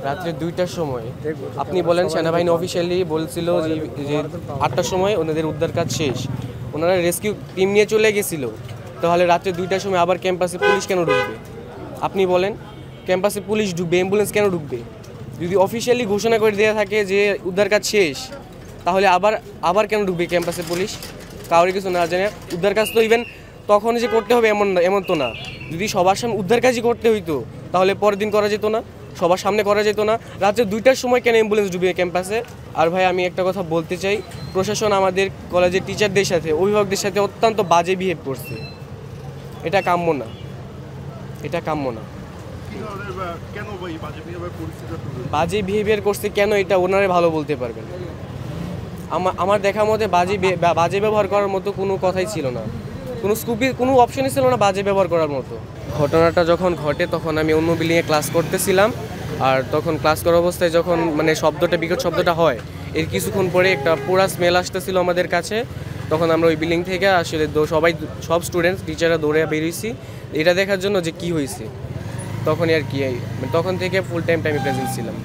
রাত্রে 2টার সময় আপনি বলেন সেনাবাহিনী অফিসিয়ালি বলছিল যে 8টার সময় ওনাদের উদ্ধার কাজ শেষ, ওনারা রেস্কিউ টিম নিয়ে চলে গেছিল। তাহলে রাত্রে 2টার সময় আবার ক্যাম্পাসে পুলিশ কেন ঢুকবে? আপনি বলেন, ক্যাম্পাসে পুলিশ ঢুকবে, অ্যাম্বুলেন্স কেন ঢুকবে? যদি অফিসিয়ালি ঘোষণা করে দেওয়া থাকে যে উদ্ধার কাজ শেষ, তাহলে আবার কেন ঢুকবে ক্যাম্পাসে পুলিশ? কাউরে কিছু না জানে। উদ্ধার কাজ তো ইভেন তখন যে করতে হবে এমন তো না। যদি সবার সামনে উদ্ধার কাজই করতে হইতো তাহলে পরের দিন করা যেত না, সবার সামনে করা যেত না। রাত্রে 2টার সময় কেন অ্যাম্বুলেন্স ঢুকবে ক্যাম্পাসে? আর ভাই আমি একটা কথা বলতে চাই, প্রশাসন আমাদের কলেজের টিচারদের সাথে, অভিভাবকদের সাথে অত্যন্ত বাজে বিহেভ করছে। এটা কাম্য না, এটা কাম্য না। বাজে বিহেভিয়ার করছে কেন, এটা ওনারা ভালো বলতে পারবেন। আমার দেখার মধ্যে বাজে ব্যবহার করার মতো কোনো কথাই ছিল না, কোনো অপশনই ছিল না বাজে ব্যবহার করার মতো। ঘটনাটা যখন ঘটে তখন আমি অন্য বিল্ডিংয়ে ক্লাস করতেছিলাম, আর তখন ক্লাস করার অবস্থায় যখন মানে বিকট শব্দটা হয়, এর কিছুক্ষণ পরে একটা পোড়া স্মেল আসতেছিল আমাদের কাছে। তখন আমরা ওই বিল্ডিং থেকে আসলে সব স্টুডেন্টস টিচাররা দৌড়ে বেরিয়েছি এটা দেখার জন্য যে কি হয়েছে। তখনই আর কি, তখন থেকে ফুল টাইম প্রেজেন্ট ছিলাম।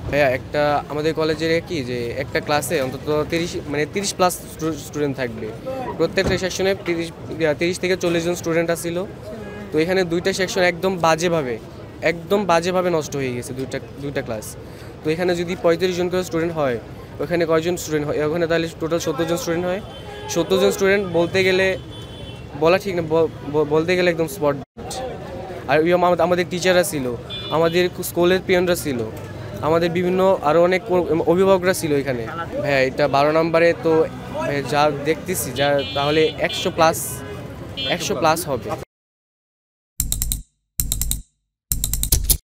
ভাইয়া একটা আমাদের কলেজের কি যে একটা ক্লাসে অন্তত 30+ স্টুডেন্ট থাকবে। প্রত্যেকটা সেকশনে 30 থেকে 40 জন স্টুডেন্ট আসছিল। তো এখানে 2টা সেকশন একদম বাজেভাবে নষ্ট হয়ে গেছে, দুইটা ক্লাস। তো এখানে যদি 35 জন করে স্টুডেন্ট হয়, ওখানে কয়জন স্টুডেন্ট হয়? ওখানে তাহলে টোটাল 70 জন স্টুডেন্ট হয়। 70 জন স্টুডেন্ট বলতে গেলে বলা ঠিক না, বলতে গেলে একদম স্পট। আর আমাদের টিচাররা ছিল, আমাদের স্কুলের পিয়নরা ছিল, আমাদের বিভিন্ন আরও অনেক অভিভাবকরা ছিল এখানে। ভাইয়া এটা 12 নম্বরে তো যা দেখতেছি, তাহলে 100+ হবে।